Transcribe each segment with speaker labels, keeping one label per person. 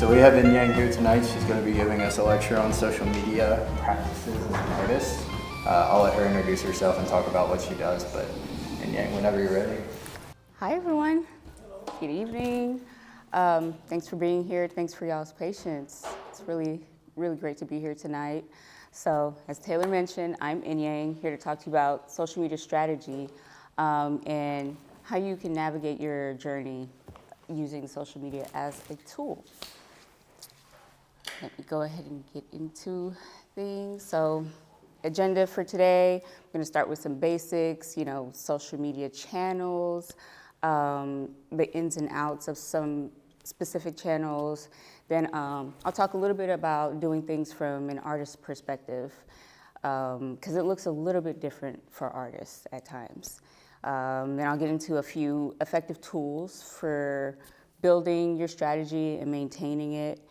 Speaker 1: So we have Inyang here tonight. She's going to be giving us a lecture on social media practices as an artist. I'll let her introduce herself and talk about what she does, but Inyang, whenever you're ready.
Speaker 2: Hi everyone. Good evening. Thanks for being here. Thanks for y'all's patience. It's really great to be here tonight. So as Taylor mentioned, I'm Inyang, here to talk to you about social media strategy and how you can navigate your journey using social media as a tool. Let me go ahead and get into things. So agenda for today, I'm going to start with some basics, social media channels, the ins and outs of some specific channels. Then I'll talk a little bit about doing things from an artist's perspective, because it looks a little bit different for artists at times. Then I'll get into a few effective tools for building your strategy and maintaining it,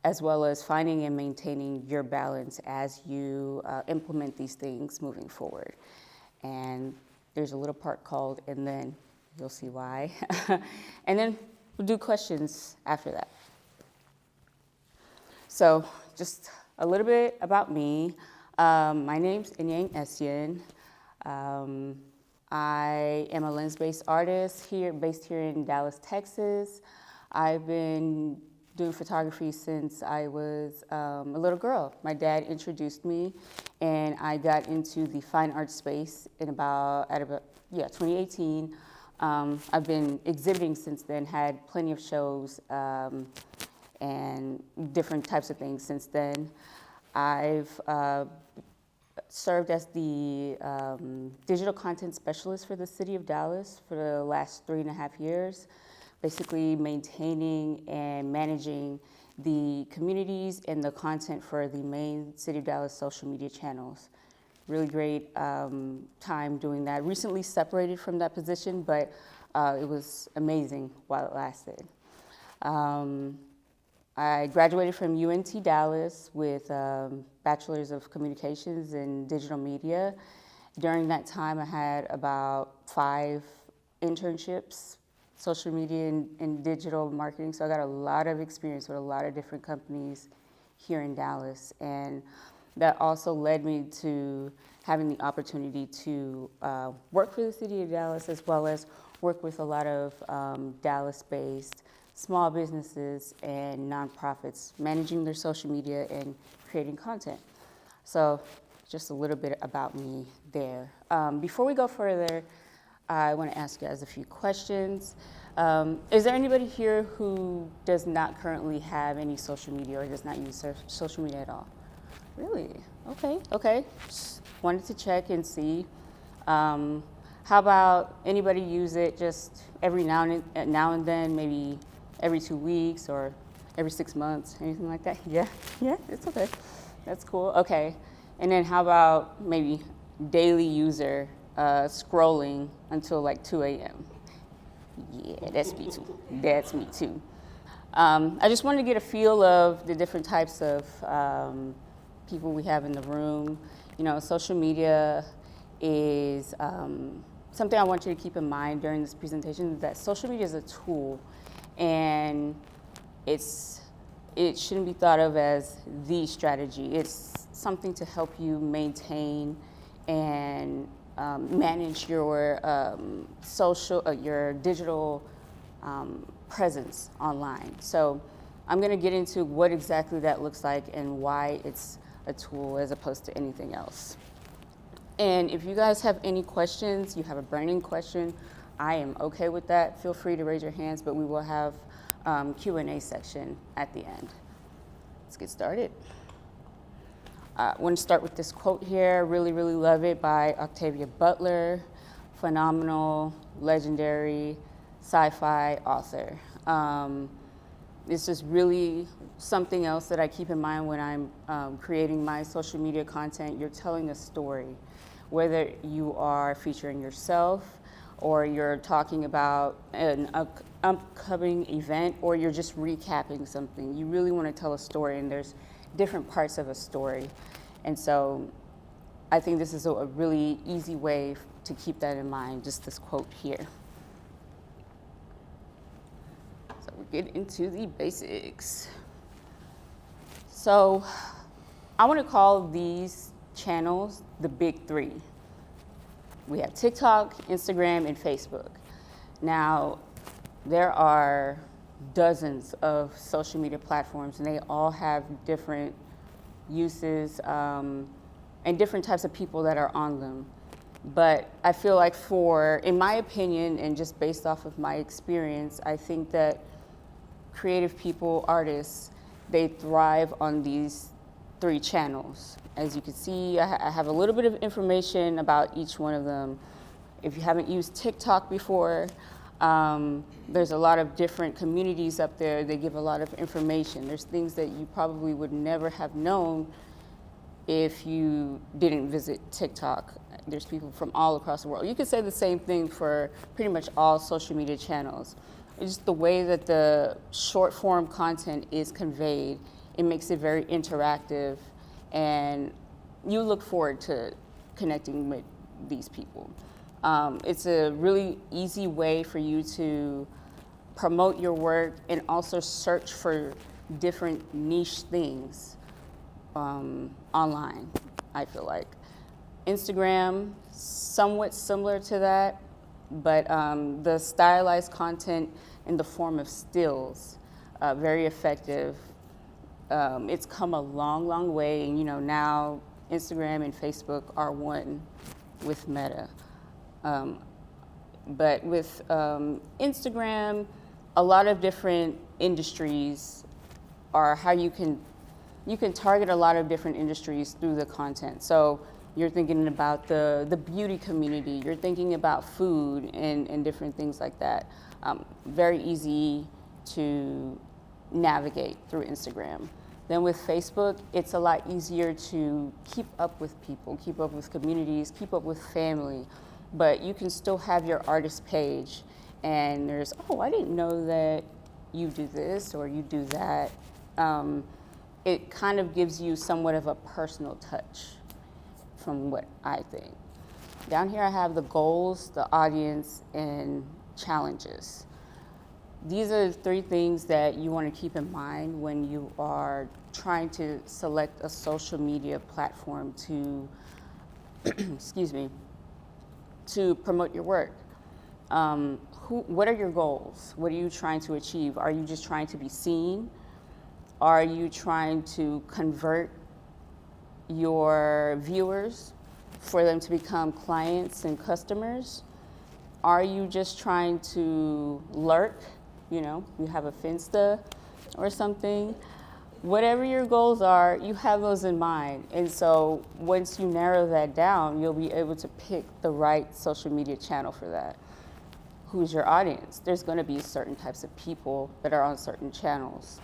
Speaker 2: as well as finding and maintaining your balance as you implement these things moving forward. And there's a little part called "and then," you'll see why. And then we'll do questions after that. So just a little bit about me. My name's Inyang Essien. I am a lens-based artist based here in Dallas, Texas. I've been doing photography since I was a little girl. My dad introduced me, and I got into the fine art space in about 2018. I've been exhibiting since then, had plenty of shows and different types of things since then. I've served as the digital content specialist for the city of Dallas for the last 3.5 years, basically maintaining and managing the communities and the content for the main City of Dallas social media channels. Really great time doing that. Recently separated from that position, but it was amazing while it lasted. I graduated from UNT Dallas with Bachelor's of Communications in Digital Media. During that time, I had about 5 internships, social media and digital marketing. So I got a lot of experience with a lot of different companies here in Dallas. And that also led me to having the opportunity to work for the city of Dallas, as well as work with a lot of Dallas-based small businesses and nonprofits, managing their social media and creating content. So just a little bit about me there. Before we go further, I want to ask you guys a few questions. Is there anybody here who does not currently have any social media or does not use social media at all? Really? Okay. Just wanted to check and see. How about anybody use it just every now and then, maybe every 2 weeks or every 6 months, anything like that? Yeah, it's okay. That's cool. Okay. And then how about maybe daily user scrolling until like 2 a.m.? Yeah, that's me too. I just wanted to get a feel of the different types of people we have in the room. Social media is something I want you to keep in mind during this presentation, that social media is a tool, and it shouldn't be thought of as the strategy. It's something to help you maintain and manage your your digital presence online. So I'm going to get into what exactly that looks like and why it's a tool as opposed to anything else. And if you guys have any questions, you have a burning question, I am okay with that. Feel free to raise your hands, but we will have Q&A section at the end. Let's get started. I want to start with this quote here. Really love it, by Octavia Butler, phenomenal, legendary sci-fi author. This is really something else that I keep in mind when I'm creating my social media content. You're telling a story, whether you are featuring yourself or you're talking about an upcoming event or you're just recapping something. You really want to tell a story, and there's different parts of a story. And so I think this is a really easy way to keep that in mind, just this quote here. So we get into the basics. So I want to call these channels the big three. We have TikTok, Instagram, and Facebook. Now, there are dozens of social media platforms, and they all have different uses and different types of people that are on them. But I feel like in my opinion, and just based off of my experience, I think that creative people, artists, they thrive on these three channels. As you can see, I have a little bit of information about each one of them. If you haven't used TikTok before, there's a lot of different communities up there. They give a lot of information. There's things that you probably would never have known if you didn't visit TikTok. There's people from all across the world. You could say the same thing for pretty much all social media channels. It's just the way that the short form content is conveyed. It makes it very interactive, and you look forward to connecting with these people. It's a really easy way for you to promote your work and also search for different niche things online, I feel like. Instagram, somewhat similar to that, but the stylized content in the form of stills, very effective. It's come a long, long way, and now Instagram and Facebook are one with Meta. But with Instagram, a lot of different industries are how you can target a lot of different industries through the content. So you're thinking about the beauty community, you're thinking about food and different things like that. Very easy to navigate through Instagram. Then with Facebook, it's a lot easier to keep up with people, keep up with communities, keep up with family, but you can still have your artist page and there's, oh, I didn't know that you do this or you do that. It kind of gives you somewhat of a personal touch from what I think. Down here I have the goals, the audience, and challenges. These are the three things that you want to keep in mind when you are trying to select a social media platform to, excuse me, to promote your work. What are your goals? What are you trying to achieve? Are you just trying to be seen? Are you trying to convert your viewers for them to become clients and customers? Are you just trying to lurk? You have a Finsta or something. Whatever your goals are, you have those in mind. And so once you narrow that down, you'll be able to pick the right social media channel for that. Who's your audience? There's going to be certain types of people that are on certain channels.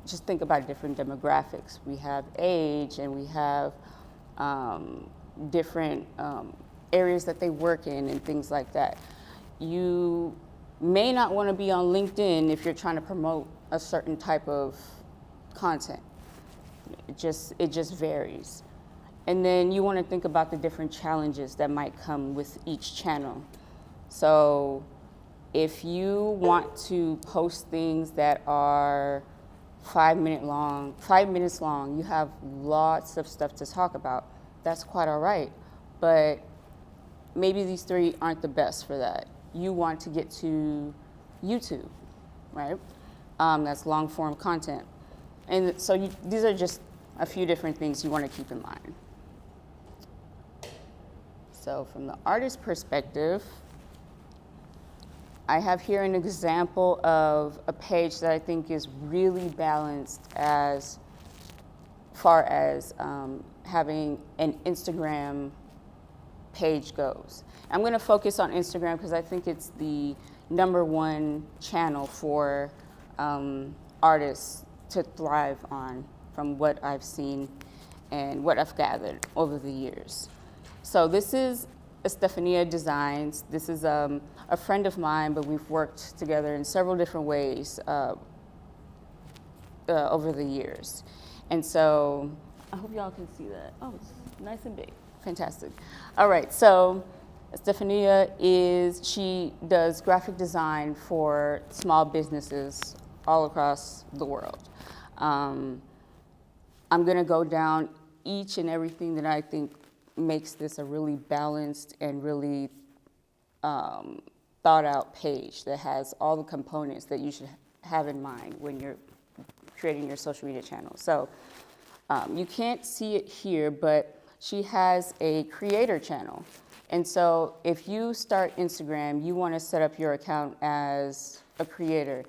Speaker 2: Just think about different demographics. We have age and we have different areas that they work in and things like that. You may not want to be on LinkedIn if you're trying to promote a certain type of content. It just varies. And then you want to think about the different challenges that might come with each channel. So if you want to post things that are 5 minutes long, you have lots of stuff to talk about. That's quite all right. But maybe these three aren't the best for that. You want to get to YouTube, right? That's long form content. And so these are just a few different things you want to keep in mind. So from the artist perspective, I have here an example of a page that I think is really balanced as far as having an Instagram page goes. I'm going to focus on Instagram because I think it's the #1 channel for artists to thrive on from what I've seen and what I've gathered over the years. So this is Estefania Designs. This is a friend of mine, but we've worked together in several different ways over the years. And so I hope y'all can see that. Oh, it's nice and big. Fantastic. All right, so Estefania she does graphic design for small businesses all across the world. I'm gonna go down each and everything that I think makes this a really balanced and really thought out page that has all the components that you should have in mind when you're creating your social media channel. So you can't see it here, but she has a creator channel. And so if you start Instagram, you want to set up your account as a creator.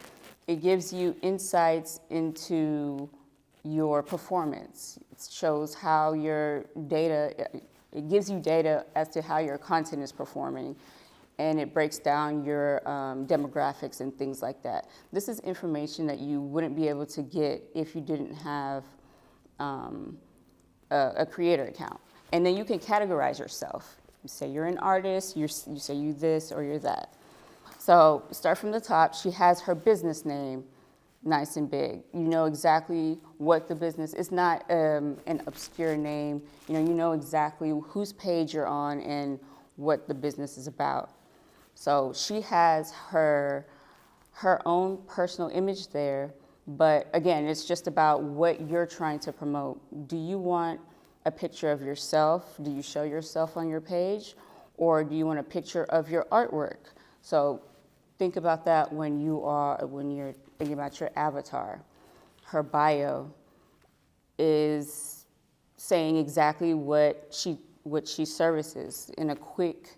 Speaker 2: It gives you insights into your performance. It shows how your data, it gives you data as to how your content is performing, and it breaks down your demographics and things like that. This is information that you wouldn't be able to get if you didn't have a creator account. And then you can categorize yourself. You say you're an artist, you say you this or you're that. So start from the top. She has her business name nice and big. You know exactly what the business, it's not an obscure name. You know exactly whose page you're on and what the business is about. So she has her own personal image there, but again, it's just about what you're trying to promote. Do you want a picture of yourself? Do you show yourself on your page? Or do you want a picture of your artwork? So think about that when you're thinking about your avatar. Her bio is saying exactly what she services in a quick,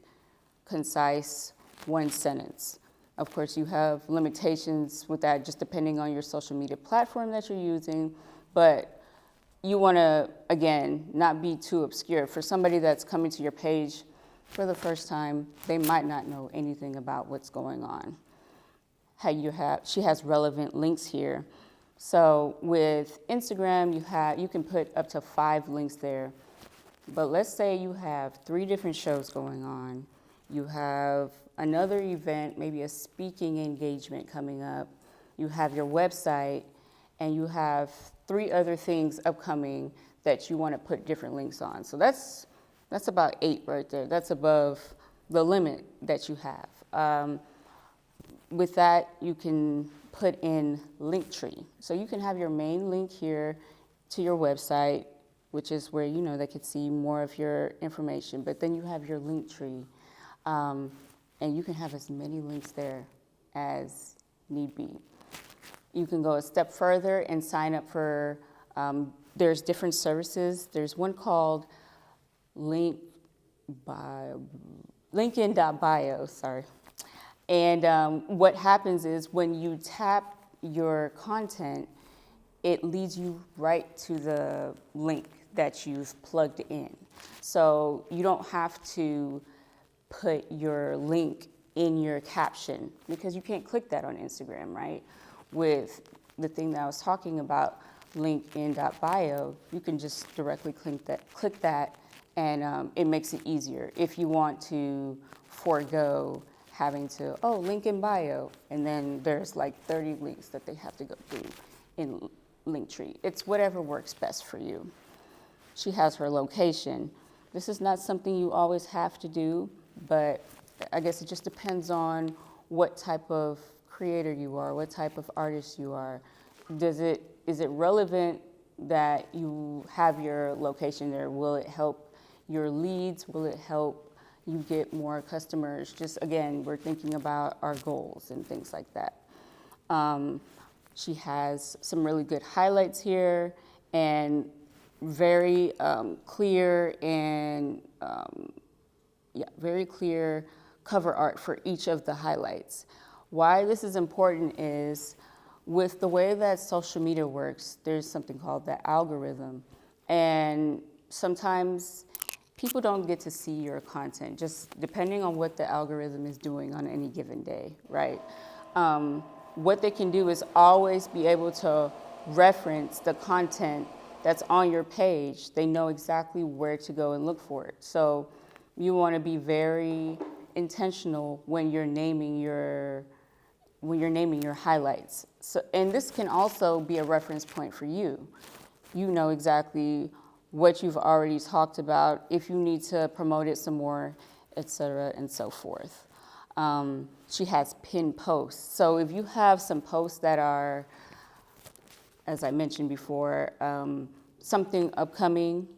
Speaker 2: concise, one sentence. Of course, you have limitations with that just depending on your social media platform that you're using, but you want to, again, not be too obscure. For somebody that's coming to your page for the first time, they might not know anything about what's going on. She has relevant links here. So with Instagram, you can put up to 5 links there. But let's say you have 3 different shows going on. You have another event, maybe a speaking engagement coming up. You have your website, and you have 3 other things upcoming that you want to put different links on. So that's about 8 right there. That's above the limit that you have. With that, you can put in Linktree. So you can have your main link here to your website, which is where they could see more of your information. But then you have your Linktree, and you can have as many links there as need be. You can go a step further and sign up for, there's different services. There's one called LinkedIn.bio, sorry. And what happens is when you tap your content, it leads you right to the link that you've plugged in. So you don't have to put your link in your caption because you can't click that on Instagram, right? With the thing that I was talking about, LinkedIn.bio, you can just directly click that, and it makes it easier. If you want to forego having to, link in bio, and then there's like 30 links that they have to go through in Linktree. It's whatever works best for you. She has her location. This is not something you always have to do, but I guess it just depends on what type of creator you are, what type of artist you are. Is it relevant that you have your location there? Will it help your leads? Will it help you get more customers? Just again, we're thinking about our goals and things like that. She has some really good highlights here and very clear and very clear cover art for each of the highlights. Why this is important is with the way that social media works, there's something called the algorithm. And sometimes people don't get to see your content, just depending on what the algorithm is doing on any given day, right? What they can do is always be able to reference the content that's on your page. They know exactly where to go and look for it. So you want to be very intentional when you're naming your highlights. So, and this can also be a reference point for you. You know exactly what you've already talked about, if you need to promote it some more, et cetera, and so forth. She has pinned posts. So if you have some posts that are as I mentioned before, something upcoming,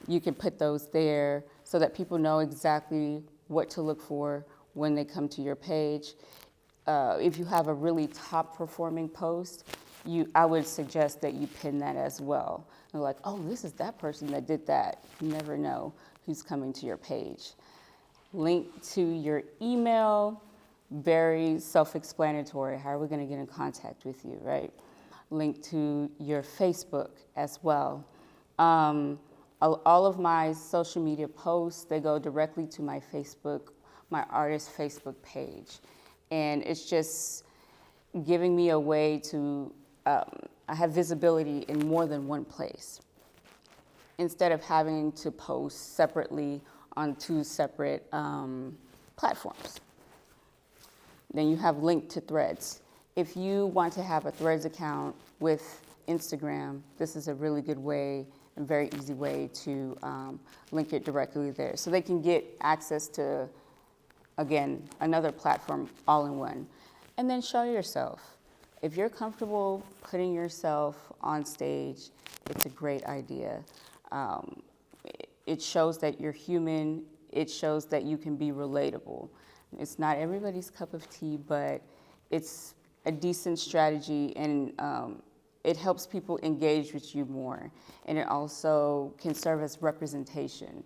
Speaker 2: you can put those there so that people know exactly what to look for when they come to your page. If you have a really top performing post, I would suggest that you pin that as well. They're like, oh, this is that person that did that. You never know who's coming to your page. Link to your email, very self-explanatory. How are we going to get in contact with you, right? Link to your Facebook as well. All of my social media posts, they go directly to my Facebook, my artist Facebook page. And it's just giving me a way to, I have visibility in more than one place, instead of having to post separately on 2 separate platforms. Then you have link to Threads. If you want to have a Threads account with Instagram, this is a really good way and very easy way to link it directly there. So they can get access to, again, another platform all in one. And then show yourself. If you're comfortable putting yourself on stage, it's a great idea. It shows that you're human. It shows that you can be relatable. It's not everybody's cup of tea, but it's a decent strategy, and it helps people engage with you more. And it also can serve as representation.
Speaker 3: When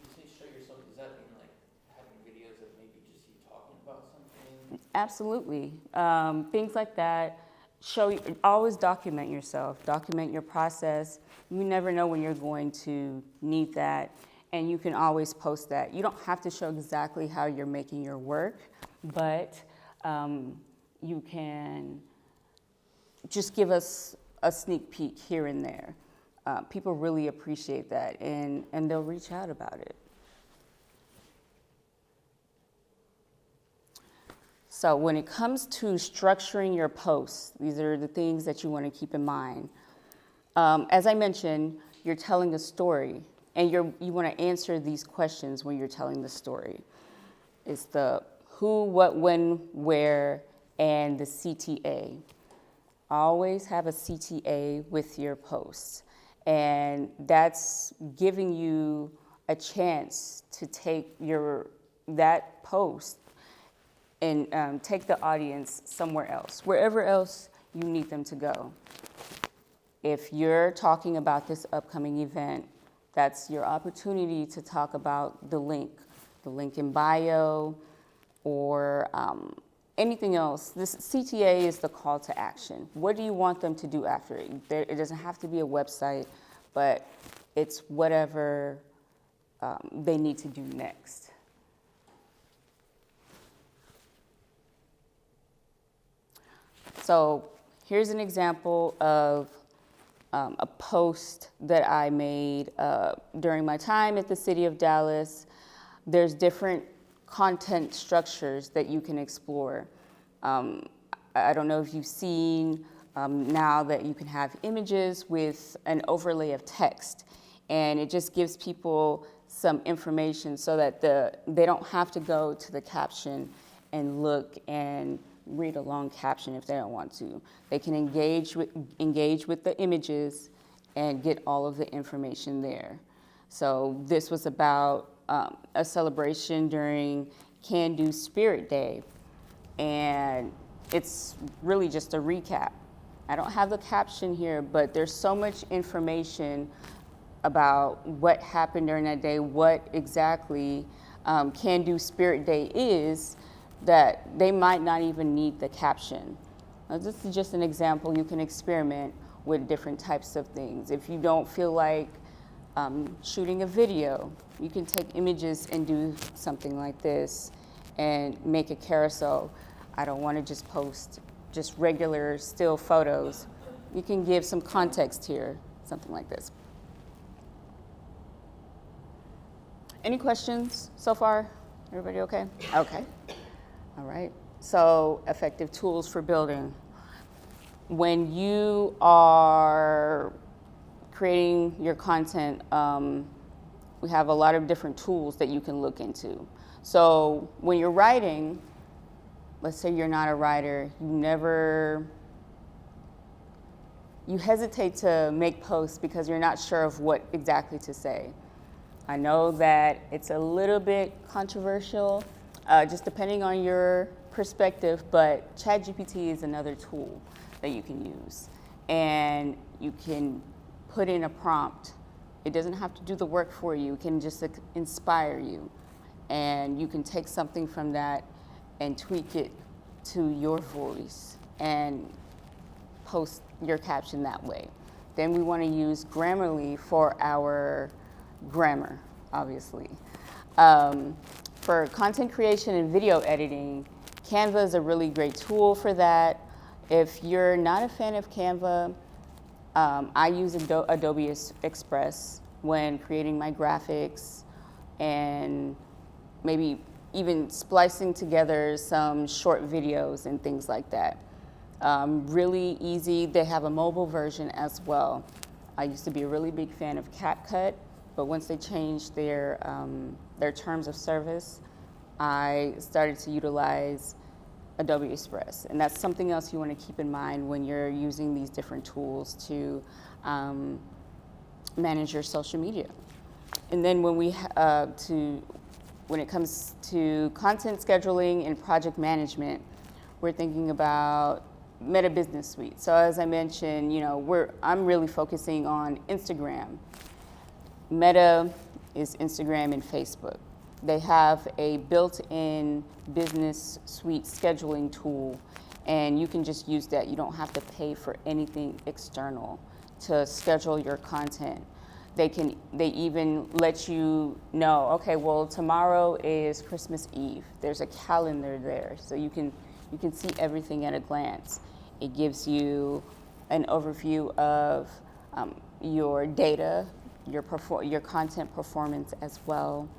Speaker 3: you say show yourself, does that mean like having videos of maybe just you talking about something?
Speaker 2: Absolutely. Things like that. Always document yourself, document your process. You never know when you're going to need that, and you can always post that. You don't have to show exactly how you're making your work, but you can just give us a sneak peek here and there. People really appreciate that, and they'll reach out about it. So when it comes to structuring your posts, these are the things that you want to keep in mind. As I mentioned, you're telling a story, and you want to answer these questions when you're telling the story. It's the who, what, when, where, and the CTA. Always have a CTA with your posts, and that's giving you a chance to take that post and take the audience somewhere else, wherever else you need them to go. If you're talking about this upcoming event, that's your opportunity to talk about the link in bio, or anything else. This CTA is the call to action. What do you want them to do after it? It doesn't have to be a website, but it's whatever they need to do next. So here's an example of a post that I made during my time at the city of Dallas. There's different content structures that you can explore. I don't know if you've seen now that you can have images with an overlay of text, and it just gives people some information so that they don't have to go to the caption and look and read a long caption if they don't want to. They can engage with the images and get all of the information there. So this was about a celebration during Can Do Spirit Day, and it's really just a recap. I don't have the caption here, but there's so much information about what happened during that day, what exactly Can Do Spirit Day is, that they might not even need the caption. Now, this is just an example. You can experiment with different types of things. If you don't feel like shooting a video, you can take images and do something like this and make a carousel. I don't want to just post just regular still photos. You can give some context here, something like this. Any questions so far? Everybody okay? Okay. All right. So effective tools for building. When you are creating your content, we have a lot of different tools that you can look into. So when you're writing, let's say you're not a writer, you never you hesitate to make posts because you're not sure of what exactly to say. I know that it's a little bit controversial, just depending on your perspective, but ChatGPT is another tool that you can use. And you can put in a prompt. It doesn't have to do the work for you. It can just inspire you. And you can take something from that and tweak it to your voice and post your caption that way. Then we want to use Grammarly for our grammar, obviously. For content creation and video editing, Canva is a really great tool for that. If you're not a fan of Canva, I use Adobe Express when creating my graphics and maybe even splicing together some short videos and things like that. Really easy. They have a mobile version as well. I used to be a really big fan of CapCut, but once they changed their terms of service, I started to utilize Adobe Express. And that's something else you want to keep in mind when you're using these different tools to manage your social media. And then when it comes to content scheduling and project management, we're thinking about Meta Business Suite. So as I mentioned, I'm really focusing on Instagram. Meta is Instagram and Facebook. They have a built-in business suite scheduling tool, and you can just use that. You don't have to pay for anything external to schedule your content. They even let you know, okay, well, tomorrow is Christmas Eve. There's a calendar there, so you can see everything at a glance. It gives you an overview of your data, your content performance as well.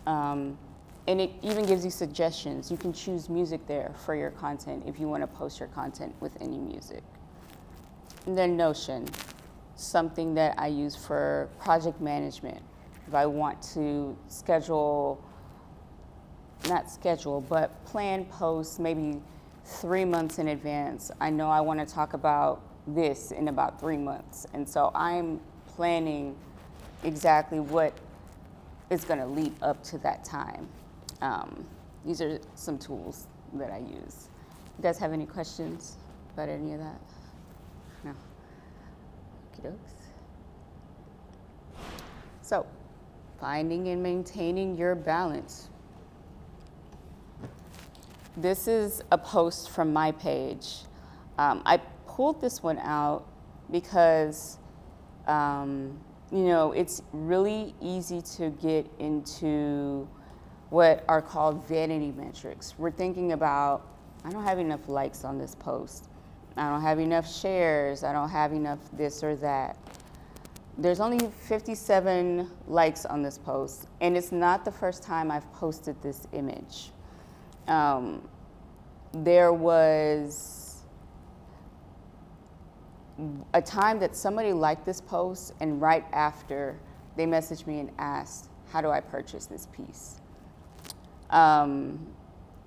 Speaker 2: And it even gives you suggestions. You can choose music there for your content if you want to post your content with any music. And then Notion, something that I use for project management. If I want to but plan posts maybe 3 months in advance. I know I want to talk about this in about 3 months. And so I'm planning exactly what is going to lead up to that time. These are some tools that I use. You guys have any questions about any of that? No? Okey-dokes. So, finding and maintaining your balance. This is a post from my page. I pulled this one out because it's really easy to get into what are called vanity metrics. We're thinking about, I don't have enough likes on this post. I don't have enough shares. I don't have enough this or that. There's only 57 likes on this post, and it's not the first time I've posted this image. There was a time that somebody liked this post, and right after they messaged me and asked, how do I purchase this piece?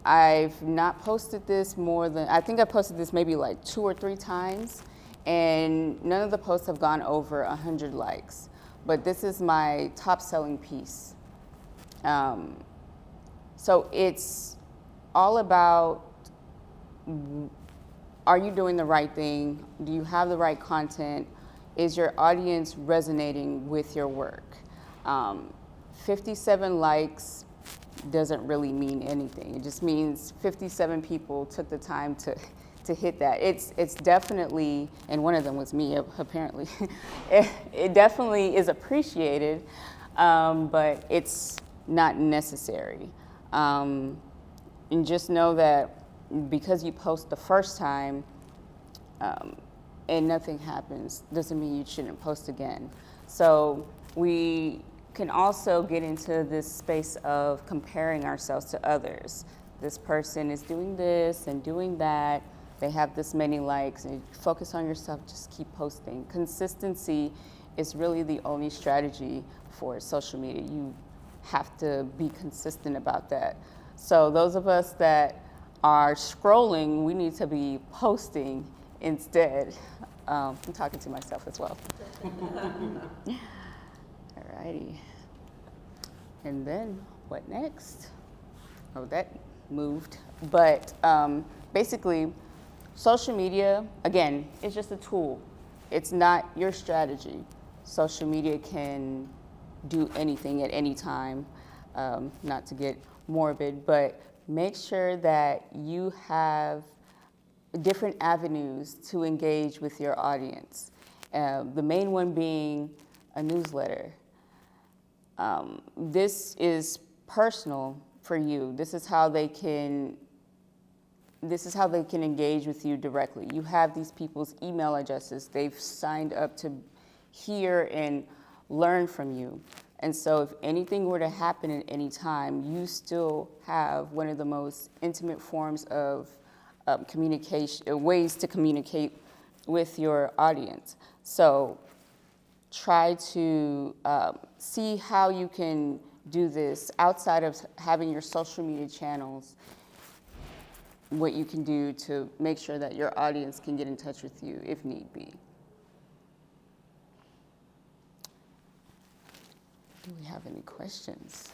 Speaker 2: I've not posted this I think I posted this maybe like 2 or 3 times, and none of the posts have gone over 100 likes. But this is my top selling piece. So it's all about, are you doing the right thing? Do you have the right content? Is your audience resonating with your work? 57 likes doesn't really mean anything. It just means 57 people took the time to hit that. It's definitely, and one of them was me apparently, it definitely is appreciated, but it's not necessary. And just know that because you post the first time and nothing happens, doesn't mean you shouldn't post again. So we can also get into this space of comparing ourselves to others. This person is doing this and doing that. They have this many likes, and focus on yourself, just keep posting. Consistency is really the only strategy for social media. You have to be consistent about that. So those of us that are scrolling, we need to be posting instead. I'm talking to myself as well. Alrighty. And then what next? Oh, that moved. But basically, social media, again, is just a tool. It's not your strategy. Social media can do anything at any time, not to get morbid, but make sure that you have different avenues to engage with your audience. The main one being a newsletter. This is personal for you. This is how they can engage with you directly. You have these people's email addresses. They've signed up to hear and learn from you. And so if anything were to happen at any time, you still have one of the most intimate forms of communication, ways to communicate with your audience. So try to see how you can do this outside of having your social media channels, what you can do to make sure that your audience can get in touch with you if need be. Do we have any questions?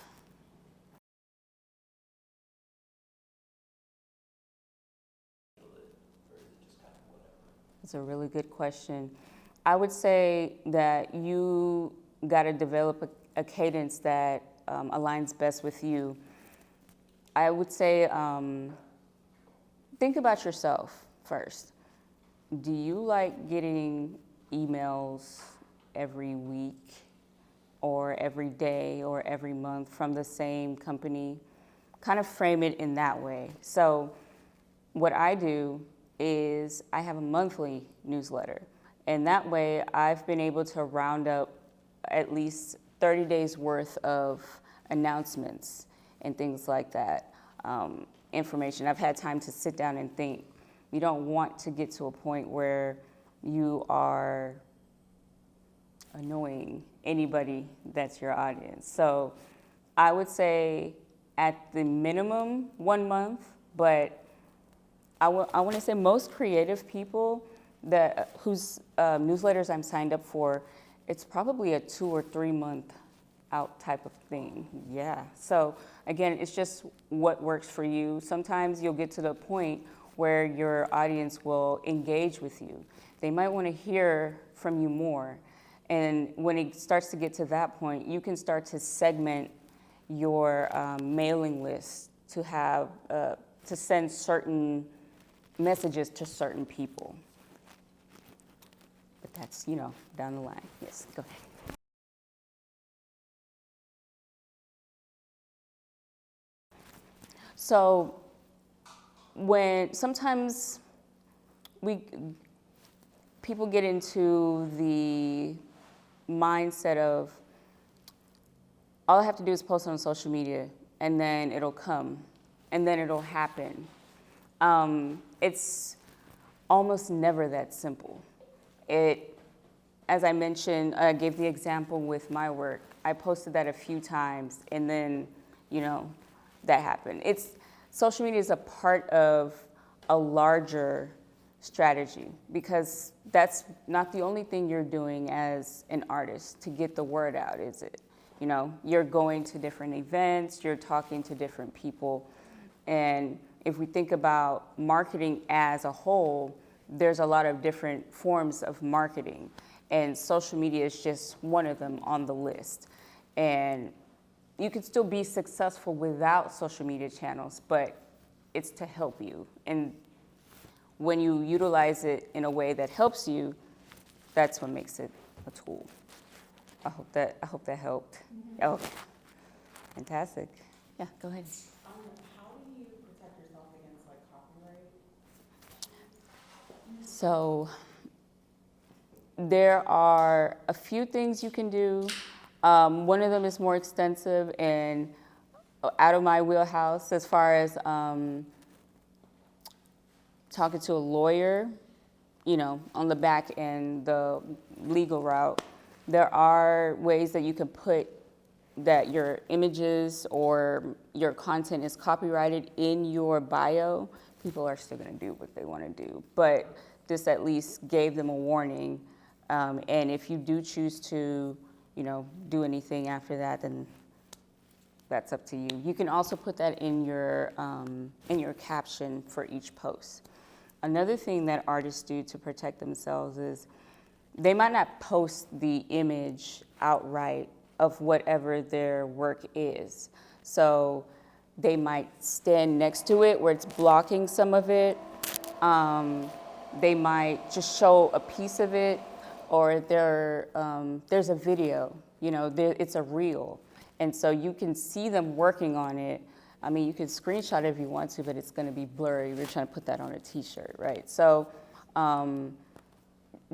Speaker 2: It's a really good question. I would say that you got to develop a cadence that aligns best with you. I would say think about yourself first. Do you like getting emails every week or every day or every month from the same company? Kind of frame it in that way. So what I do is I have a monthly newsletter. And that way I've been able to round up at least 30 days worth of announcements and things like that, information. I've had time to sit down and think. You don't want to get to a point where you are annoying anybody that's your audience. So I would say at the minimum 1 month, but I want to say most creative people whose newsletters I'm signed up for, it's probably a 2 or 3 month out type of thing. Yeah. So again, it's just what works for you. Sometimes you'll get to the point where your audience will engage with you. They might want to hear from you more. And when it starts to get to that point, you can start to segment your mailing list to have to send certain messages to certain people. But that's, down the line. Yes, go ahead. So when sometimes people get into the mindset of all I have to do is post on social media and then it'll come and then it'll happen. It's almost never that simple. As I mentioned, I gave the example with my work. I posted that a few times and then, that happened. Social media is a part of a larger strategy because that's not the only thing you're doing as an artist to get the word out, is it? You're going to different events, you're talking to different people. And if we think about marketing as a whole, there's a lot of different forms of marketing. And social media is just one of them on the list. And you can still be successful without social media channels, but it's to help you. And when you utilize it in a way that helps you, that's what makes it a tool. I hope that helped. Mm-hmm. Oh, fantastic. Yeah, go ahead.
Speaker 4: How do you protect yourself against copyright?
Speaker 2: So there are a few things you can do. One of them is more extensive and out of my wheelhouse as far as talking to a lawyer, on the back end, the legal route. There are ways that you can put that your images or your content is copyrighted in your bio. People are still going to do what they want to do, but this at least gave them a warning. And if you do choose to, do anything after that, then that's up to you. You can also put that in your caption for each post. Another thing that artists do to protect themselves is they might not post the image outright of whatever their work is. So they might stand next to it where it's blocking some of it. They might just show a piece of it, or there's a video, it's a reel. And so you can see them working on it. I mean, you can screenshot it if you want to, but it's gonna be blurry. We're trying to put that on a t-shirt, right? So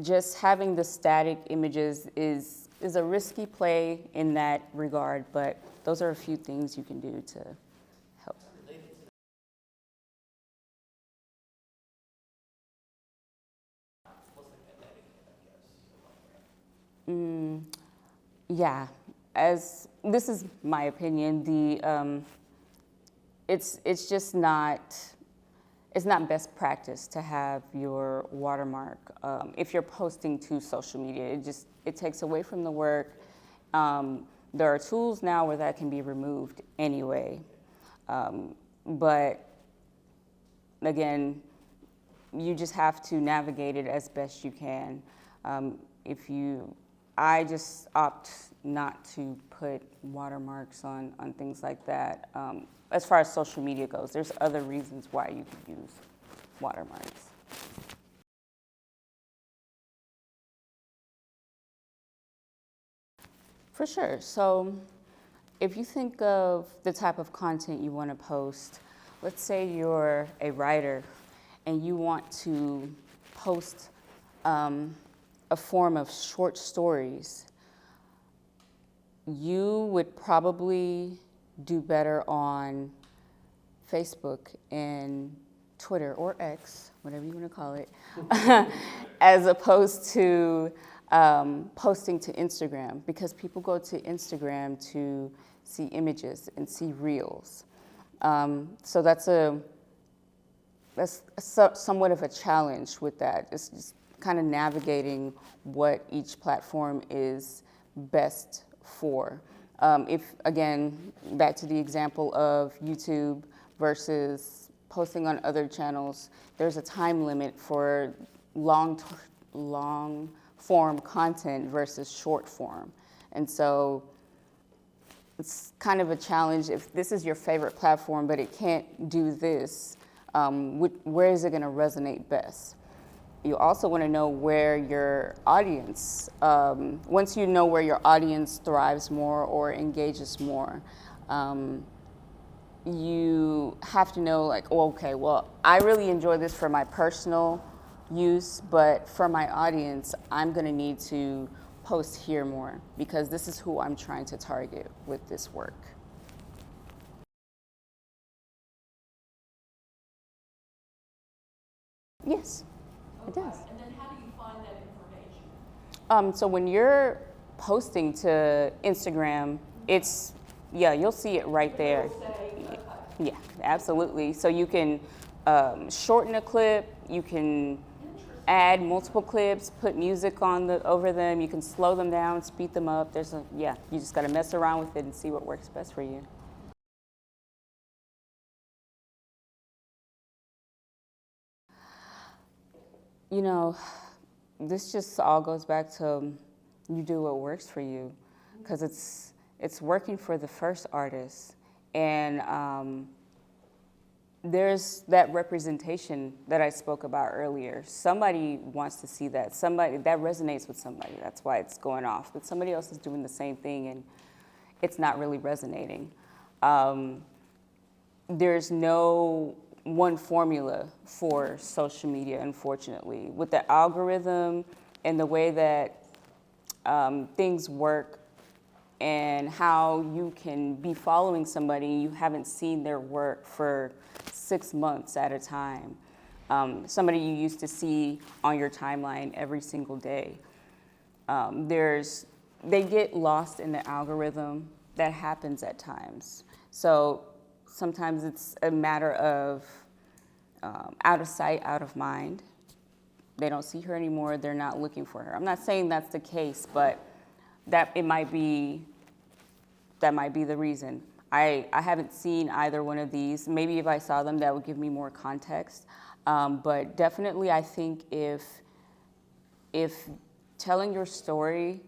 Speaker 2: just having the static images is a risky play in that regard, but those are a few things you can do to help. Yeah, as this is my opinion, it's just not, it's not best practice to have your watermark if you're posting to social media. It takes away from the work. There are tools now where that can be removed anyway, but again, you just have to navigate it as best you can. I just opt not to put watermarks on things like that. As far as social media goes, there's other reasons why you could use watermarks. For sure. So if you think of the type of content you want to post, let's say you're a writer and you want to post a form of short stories, you would probably do better on Facebook and Twitter, or X, whatever you want to call it, as opposed to posting to Instagram, because people go to Instagram to see images and see reels. So that's somewhat of a challenge with that. It's just kind of navigating what each platform is best for. If, again, back to the example of YouTube versus posting on other channels, there's a time limit for long form content versus short form. And so it's kind of a challenge. If this is your favorite platform, but it can't do this, where is it gonna resonate best? You also want to know where your audience, once you know where your audience thrives more or engages more, you have to know, like, oh, okay, well, I really enjoy this for my personal use, but for my audience, I'm going to need to post here more because this is who I'm trying to target with this work. Yes. It does.
Speaker 4: And then how do you find that information?
Speaker 2: So when you're posting to Instagram, you'll see it right there. Yeah, absolutely. So you can shorten a clip, you can add multiple clips, put music over them, you can slow them down, speed them up. You just gotta mess around with it and see what works best for you. This just all goes back to you do what works for you, because it's working for the first artist, and there's that representation that I spoke about earlier. Somebody wants to see that. Somebody that resonates with somebody. That's why it's going off. But somebody else is doing the same thing, and it's not really resonating. There's no one formula for social media, unfortunately. With the algorithm and the way that things work and how you can be following somebody, you haven't seen their work for 6 months at a time. Somebody you used to see on your timeline every single day. They get lost in the algorithm. That happens at times. So sometimes it's a matter of out of sight, out of mind. they don't see her anymore, they're not looking for her. I'm not saying that's the case, but that might be the reason. I haven't seen either one of these. Maybe if I saw them, that would give me more context. But definitely, I think if telling your story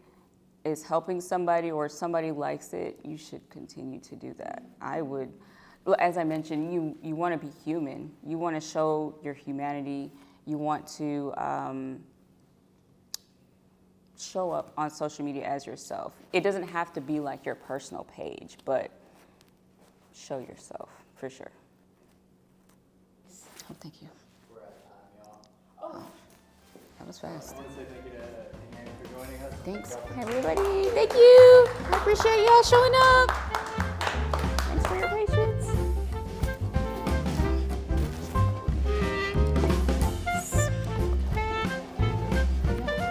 Speaker 2: is helping somebody or somebody likes it, you should continue to do that. I would, as I mentioned, you want to be human. You want to show your humanity. You want to show up on social media as yourself. It doesn't have to be like your personal page, but show yourself for sure. Oh, thank you.
Speaker 1: We're out of time, y'all.
Speaker 2: Oh, that was fast.
Speaker 1: I want to say thank you to Inyang for joining us.
Speaker 2: Thanks, everybody. Thank you. I appreciate y'all showing up. Thanks for your patience.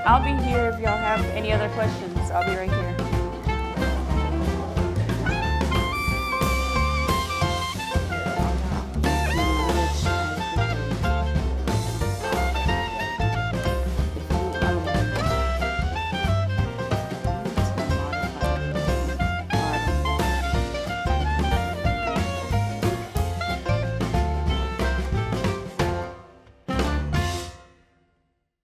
Speaker 2: I'll be here if y'all have any other questions. I'll be right here.